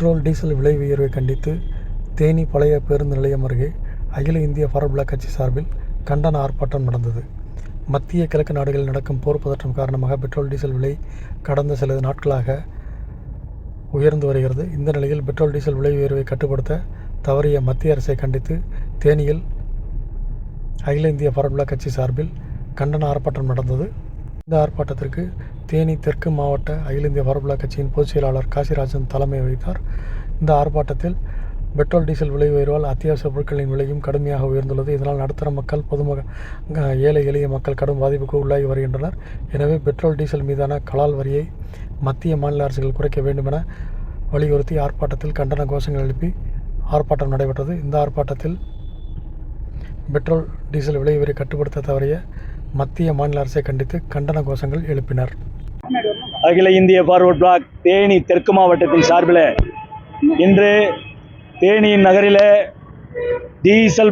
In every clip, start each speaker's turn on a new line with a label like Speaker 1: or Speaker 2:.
Speaker 1: Petrol diesel விலை உயர்வை கண்டித்து தேனி பழைய பேருந்து நிலையம் அருகே அகில இந்திய ஃபார்வர்ட் பிளாக் கட்சி சார்பில் கண்டன ஆர்ப்பாட்டம் நடந்தது. மத்திய கிழக்கு நாடுகளில் நடக்கும் போர் பதற்றம் காரணமாக பெட்ரோல் டீசல் விலை கடந்த சில நாட்களாக உயர்ந்து வருகிறது. இந்த நிலையில் பெட்ரோல் டீசல் விலை உயர்வை கட்டுப்படுத்த தவறிய மத்திய அரசை கண்டித்து தேனியில் அகில இந்திய ஃபார்வர்ட் பிளாக் கட்சி சார்பில் கண்டன ஆர்ப்பாட்டம் நடந்தது. இந்த ஆர்ப்பாட்டத்திற்கு தேனி தெற்கு மாவட்ட அகில இந்திய ஃபார்வர்ட் பிளாக் கட்சியின் பொதுச் செயலாளர் காசிராஜன் தலைமை வகித்தார். இந்த ஆர்ப்பாட்டத்தில் பெட்ரோல் டீசல் விலை உயர்வால் அத்தியாவசிய பொருட்களின் விலையும் கடுமையாக உயர்ந்துள்ளது. இதனால் நடுத்தர மக்கள், ஏழை எளிய மக்கள் கடும் பாதிப்புக்கு உள்ளாகி வருகின்றனர். எனவே பெட்ரோல் டீசல் மீதான கலால் வரியை மத்திய மாநில அரசுகள் குறைக்க வேண்டும் என வலியுறுத்தி ஆர்ப்பாட்டத்தில் கண்டன கோஷங்கள் எழுப்பி ஆர்ப்பாட்டம் நடைபெற்றது. இந்த ஆர்ப்பாட்டத்தில் பெட்ரோல் டீசல் விலை உயர்வை கட்டுப்படுத்த தவறிய மத்திய மாநில அரசை கண்டித்து கண்டன கோஷங்கள் எழுப்பினர்.
Speaker 2: அகில இந்திய ஃபார்வர்ட் பிளாக் தேனி தெற்கு மாவட்டத்தின் சார்பில் இன்று தேனியின் நகரில்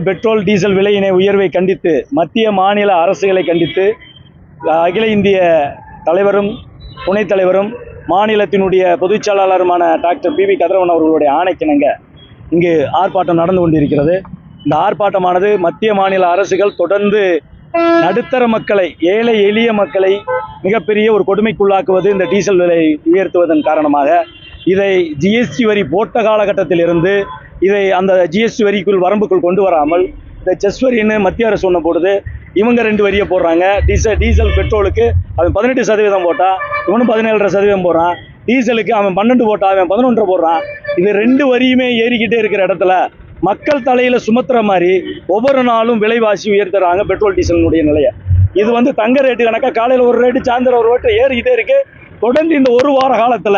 Speaker 2: பெட்ரோல் டீசல் விலையினை உயர்வை கண்டித்து மத்திய மாநில அரசுகளை கண்டித்து அகில இந்திய தலைவரும் துணைத் தலைவரும் மாநிலத்தினுடைய பொதுச் செயலாளருமான டாக்டர் பி.வி. கதிரவன் அவர்களுடைய ஆணைக்கிணங்க இங்கு ஆர்ப்பாட்டம் நடந்து கொண்டிருக்கிறது. இந்த ஆர்ப்பாட்டமானது மத்திய மாநில அரசுகள் தொடர்ந்து நடுத்தர மக்களை, ஏழை எளிய மக்களை மிகப்பெரிய ஒரு கொடுமைக்குள்ளாக்குவது இந்த டீசல் விலை உயர்த்துவதன் காரணமாக இதை ஜிஎஸ்டி வரி போட்ட காலகட்டத்திலிருந்து இதை அந்த ஜிஎஸ்டி வரிக்குள் வரம்புக்குள் கொண்டு வராமல் இந்த செஸ் வரின்னு மத்திய அரசு ஒன்று போடுது. இவங்க 2 வரியை போடுறாங்க. டீசல் பெட்ரோலுக்கு அவன் 18% போட்டால் இவனும் 17.5% போடுறான். டீசலுக்கு அவன் 12 போட்டால் அவன் 11 போடுறான். இது 2 வரியுமே ஏறிக்கிட்டே இருக்கிற இடத்துல மக்கள் தலையில் சுமத்துற மாதிரி ஒவ்வொரு நாளும் விலைவாசி உயர்த்துறாங்க பெட்ரோல் டீசலினுடைய நிலையை. இது தங்க ரேட்டு கணக்காக காலையில் ஒரு ரேட்டு, சாயந்தரம் ஒரு ரேட்டு ஏறிக்கிட்டே இருக்கு. தொடர்ந்து இந்த ஒரு வார காலத்தில்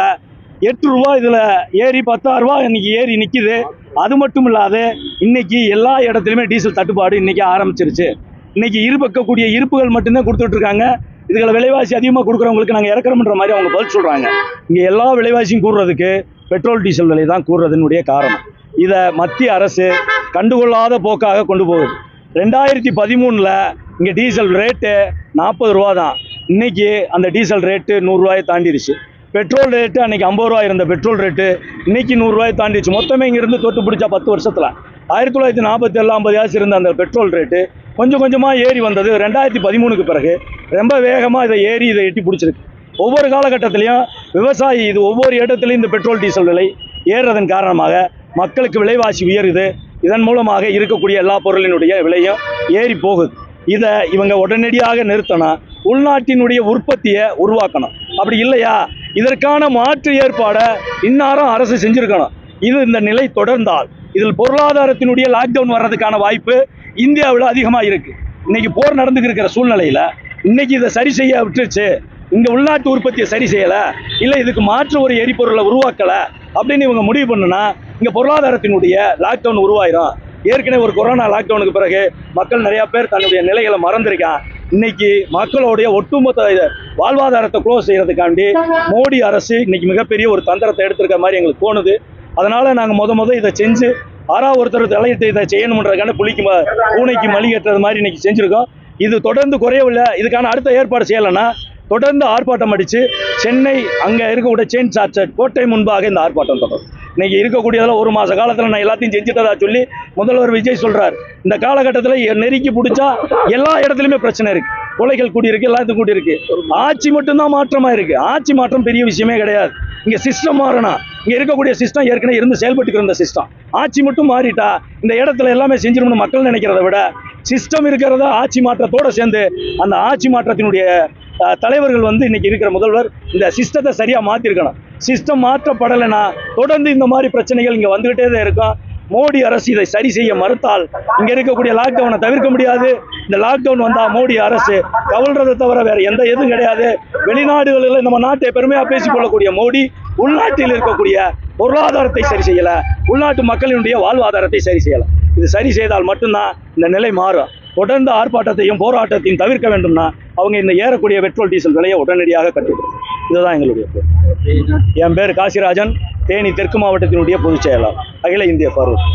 Speaker 2: 8 ரூபா இதில் ஏறி 16 ரூபா இன்னைக்கு ஏறி நிற்கிது. அது மட்டும் இல்லாத இன்னைக்கு எல்லா இடத்துலையுமே டீசல் தட்டுப்பாடு இன்னைக்கு ஆரம்பிச்சிருச்சு. இன்னைக்கு இருக்கக்கூடிய இருப்புகள் மட்டும்தான் கொடுத்துட்டு இருக்காங்க. இதுகளை விலைவாசி அதிகமாக கொடுக்குறவங்களுக்கு நாங்கள் இறக்குறோம்ன்ற மாதிரி அவங்க பதில் சொல்கிறாங்க. இங்கே எல்லா விலைவாசியும் கூடுறதுக்கு பெட்ரோல் டீசல் விலை தான் கூடுறதுனுடைய காரணம். இதை மத்திய அரசு கண்டுகொள்ளாத போக்காக கொண்டு போகுது. 2013 இங்கே டீசல் ரேட்டு 40 ரூபா தான். இன்னைக்கு அந்த டீசல் ரேட்டு 100 ரூபாயை தாண்டிடுச்சு. பெட்ரோல் ரேட்டு அன்னைக்கு 50 ரூபா இருந்த பெட்ரோல் ரேட்டு இன்னைக்கு 100 ரூபாயை தாண்டிடுச்சு. மொத்தமே இங்கிருந்து தொட்டு பிடிச்சா 10 வருஷத்தில் 1947 50 இருந்த அந்த பெட்ரோல் ரேட்டு கொஞ்சம் கொஞ்சமாக ஏறி வந்தது 2013க்கு பிறகு ரொம்ப வேகமாக இதை எட்டி பிடிச்சிருக்கு. ஒவ்வொரு காலகட்டத்திலையும் விவசாயி இது ஒவ்வொரு இடத்துலையும் இந்த பெட்ரோல் டீசல் விலை ஏறுறதன் காரணமாக மக்களுக்கு விலைவாசி உயருது. இதன் மூலமாக இருக்கக்கூடிய எல்லா பொருளினுடைய விலையும் ஏறி போகுது. இதை இவங்க உடனடியாக நிறுத்தணும். உள்நாட்டினுடைய உற்பத்தியை உருவாக்கணும். அப்படி இல்லையா இதற்கான மாற்று ஏற்பாடை இந்நேரம் அரசு செஞ்சுருக்கணும். இந்த நிலை தொடர்ந்தால் இதில் பொருளாதாரத்தினுடைய லாக்டவுன் வர்றதுக்கான வாய்ப்பு இந்தியாவில் அதிகமாக இருக்குது. இன்னைக்கு போர் நடந்துக்கு இருக்கிற சூழ்நிலையில் இன்னைக்கு இதை சரி செய்ய விட்டுருச்சு. இங்கே உள்நாட்டு உற்பத்தியை சரி செய்யலை, இல்லை இதுக்கு மாற்று ஒரு எரிபொருளை உருவாக்கலை அப்படின்னு இவங்க முடிவு பண்ணுனா இங்கே பொருளாதாரத்தினுடைய லாக்டவுன் உருவாயிரும். ஏற்கனவே ஒரு கொரோனா லாக்டவுனுக்கு பிறகு மக்கள் நிறையா பேர் தன்னுடைய நிலைகளை மறந்துருக்கான். இன்னைக்கு மக்களுடைய ஒட்டுமொத்த வாழ்வாதாரத்தை க்ளோஸ் செய்யறதுக்காண்டி மோடி அரசு இன்னைக்கு மிகப்பெரிய ஒரு தந்திரத்தை எடுத்திருக்க மாதிரி எங்களுக்கு தோணுது. அதனால நாங்கள் இதை செஞ்சு ஒருத்தர் தலையிட்டு இதை செய்யணுன்றதுக்கான பூனைக்கு மலி கட்டுறது மாதிரி இன்னைக்கு செஞ்சுருக்கோம். இது தொடர்ந்து குறையவில்லை. இதுக்கான அடுத்த ஏற்பாடு செய்யலைன்னா தொடர்ந்து ஆர்ப்பாட்டம் அடித்து சென்னை அங்கே இருக்கக்கூடிய செயின் சார்ச்சட் கோட்டை முன்பாக இந்த ஆர்ப்பாட்டம் தொடரும். இன்னைக்கு இருக்கக்கூடியதில் 1 மாத காலத்தில் நான் எல்லாத்தையும் செஞ்சுட்டதா சொல்லி முதல்வர் விஜய் சொல்கிறார். இந்த காலகட்டத்தில் நெருக்கி பிடிச்சா எல்லா இடத்துலையுமே பிரச்சனை இருக்குது. கொலைகள் கூடியிருக்கு, எல்லாத்துக்கும் கூடியிருக்கு. ஆட்சி மட்டும்தான் மாற்றமாக இருக்குது. ஆட்சி மாற்றம் பெரிய விஷயமே கிடையாது. இங்கே சிஸ்டம் மாறணும். இங்கே இருக்கக்கூடிய சிஸ்டம் ஏற்கனவே இருந்து செயல்பட்டு இருந்த சிஸ்டம். ஆட்சி மட்டும் மாறிட்டா இந்த இடத்துல எல்லாமே செஞ்சிடணும்னு மக்கள் நினைக்கிறத விட சிஸ்டம் இருக்கிறதா ஆட்சி மாற்றத்தோடு சேர்ந்து அந்த ஆட்சி மாற்றத்தினுடைய தலைவர்கள் இன்னைக்கு இருக்கிற முதல்வர் இந்த சிஸ்டத்தை சரியாக மாற்றிருக்கணும். சிஸ்டம் மாற்றப்படலைன்னா தொடர்ந்து இந்த மாதிரி பிரச்சனைகள் இங்கே வந்துகிட்டே தான் இருக்கும். மோடி அரசு இதை சரி செய்ய மறுத்தால் இங்கே இருக்கக்கூடிய லாக்டவுனை தவிர்க்க முடியாது. இந்த லாக்டவுன் வந்தால் மோடி அரசு கவல்றதை தவிர வேற எந்த எதுவும் கிடையாது. வெளிநாடுகளில் நம்ம நாட்டை பெருமையாக பேசிக்கொள்ளக்கூடிய மோடி உள்நாட்டில் இருக்கக்கூடிய பொருளாதாரத்தை சரி செய்யலை, உள்நாட்டு மக்களினுடைய வாழ்வாதாரத்தை சரி செய்யலை. இது சரி செய்தால் மட்டும்தான் இந்த நிலை மாறும். தொடர்ந்து ஆர்ப்பாட்டத்தையும் போராட்டத்தையும் தவிர்க்க வேண்டும்னா அவங்க இந்த ஏறக்கூடிய பெட்ரோல் டீசல் விலையை உடனடியாக கட்டுப்படுத்தும். இதுதான் எங்களுடைய என் பேர் காசிராஜன், தேனி தெற்கு மாவட்டத்தினுடைய பொதுச் செயலாளர், அகில இந்திய ஃபார்வர்ட்.